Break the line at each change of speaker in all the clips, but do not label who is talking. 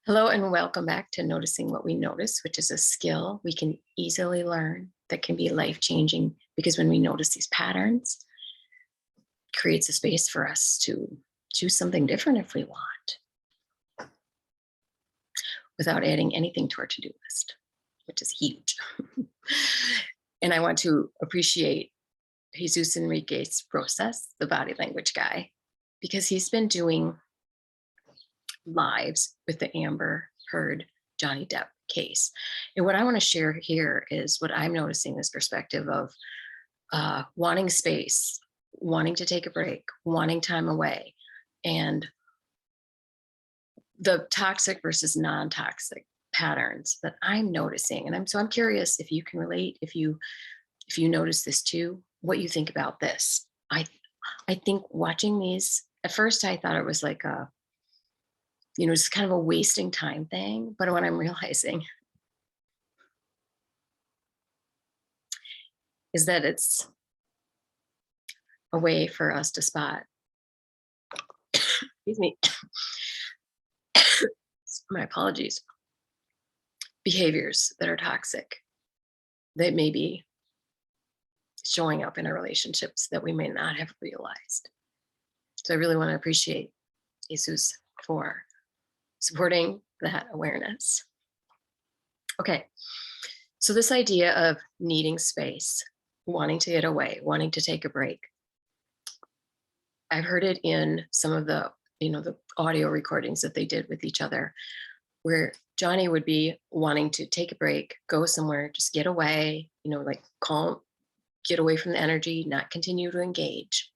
Hello and welcome back to Noticing What We Notice, which is a skill we can easily learn that can be life changing because when we notice these patterns, it creates a space for us to choose something different if we want without adding anything to our to do list, which is huge. And I want to appreciate Jesus Enrique's process, the body language guy, because he's been doing lives with the Amber Heard Johnny Depp case. And what I want to share here is what I'm noticing this perspective of wanting space, wanting to take a break, wanting time away, and the toxic versus non-toxic patterns that I'm noticing. And I'm curious if you can relate, if you notice this too, what you think about this. I think watching these, at first I thought it was like it's kind of a wasting time thing. But what I'm realizing is that it's a way for us to spot, excuse me, my apologies, behaviors that are toxic that may be showing up in our relationships that we may not have realized. So I really want to appreciate Jesus for supporting that awareness. Okay, so this idea of needing space, wanting to get away, wanting to take a break. I've heard it in some of the audio recordings that they did with each other, where Johnny would be wanting to take a break, go somewhere, just get away, like calm, get away from the energy, not continue to engage.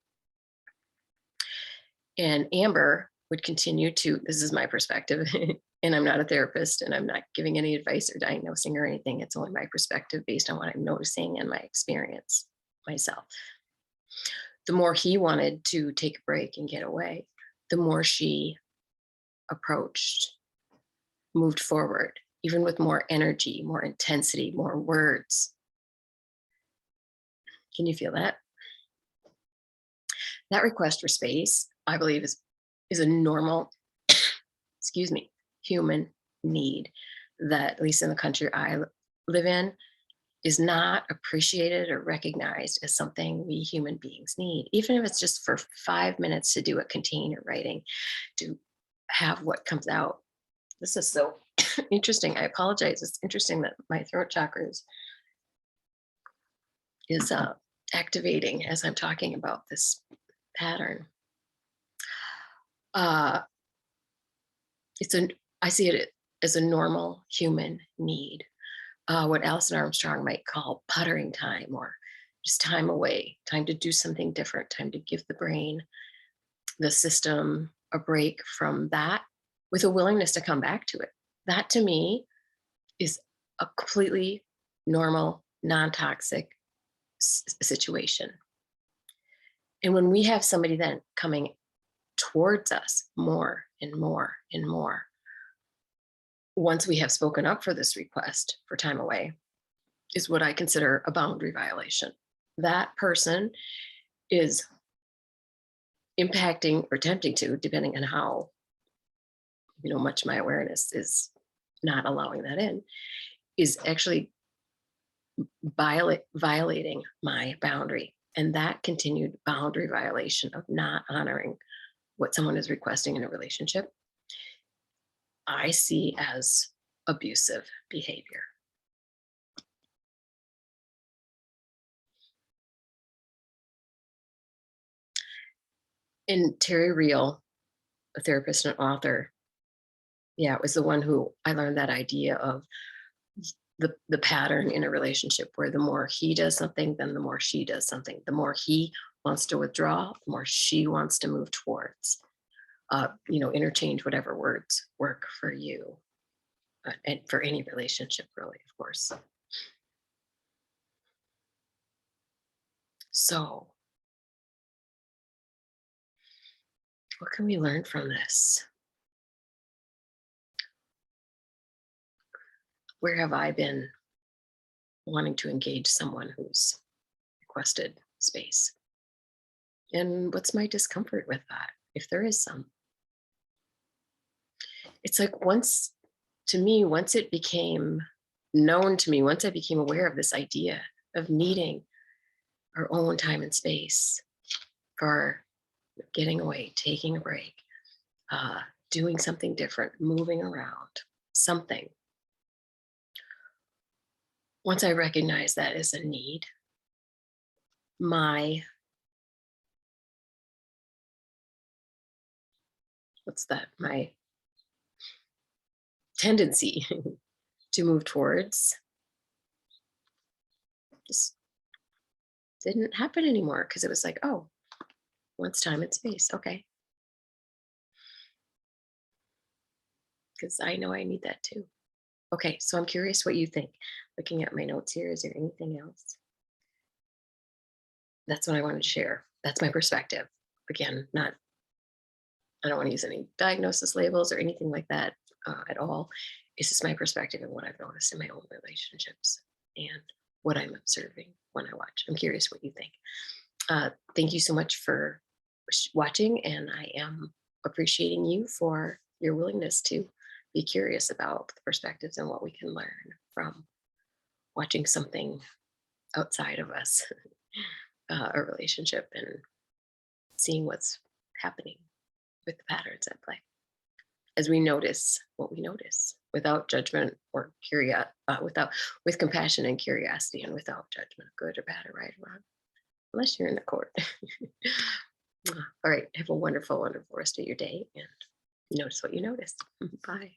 And Amber would continue to, this is my perspective, and I'm not a therapist and I'm not giving any advice or diagnosing or anything. It's only my perspective based on what I'm noticing and my experience myself. The more he wanted to take a break and get away, the more she approached, moved forward, even with more energy, more intensity, more words. Can you feel that? That request for space, I believe, is a normal, excuse me, human need that, at least in the country I live in, is not appreciated or recognized as something we human beings need, even if it's just for 5 minutes to do a container writing, to have what comes out. This is so interesting. I apologize. It's interesting that my throat chakra is activating as I'm talking about this pattern. Uh, I see it as a normal human need. What Alison Armstrong might call puttering time, or just time away, time to do something different, time to give the brain, the system a break from that with a willingness to come back to it. That to me is a completely normal, non-toxic situation. And when we have somebody then coming towards us more and more and more, once we have spoken up for this request for time away, is what I consider a boundary violation. That person is impacting or attempting to, depending on how much my awareness is not allowing that in, is actually violating my boundary. And that continued boundary violation of not honoring what someone is requesting in a relationship, I see as abusive behavior. And Terry Real, a therapist and author, yeah, it was the one who I learned that idea of the pattern in a relationship where the more he does something, then the more she does something. The more he wants to withdraw, the more she wants to move towards. Interchange whatever words work for you, and for any relationship, really, of course. So, what can we learn from this? Where have I been wanting to engage someone who's requested space? And what's my discomfort with that, if there is some? It's like once to me, once it became known to me, once I became aware of this idea of needing our own time and space for getting away, taking a break, uh, doing something different, moving around, something. Once I recognized that as a need, my, what's that? My tendency to move towards just didn't happen anymore because it was like, oh, wants time and space. Okay. Because I know I need that too. Okay. So I'm curious what you think. Looking at my notes here, is there anything else? That's what I wanted to share. That's my perspective. Again, not, I don't want to use any diagnosis labels or anything like that at all. It's just my perspective and what I've noticed in my own relationships and what I'm observing when I watch. I'm curious what you think. Thank you so much for watching, and I am appreciating you for your willingness to be curious about the perspectives and what we can learn from watching something outside of us, a relationship, and seeing what's happening with the patterns at play as we notice what we notice without judgment or without with compassion and curiosity and without judgment, good or bad or right or wrong, unless you're in the court. All right. Have a wonderful, wonderful rest of your day and notice what you notice. Bye.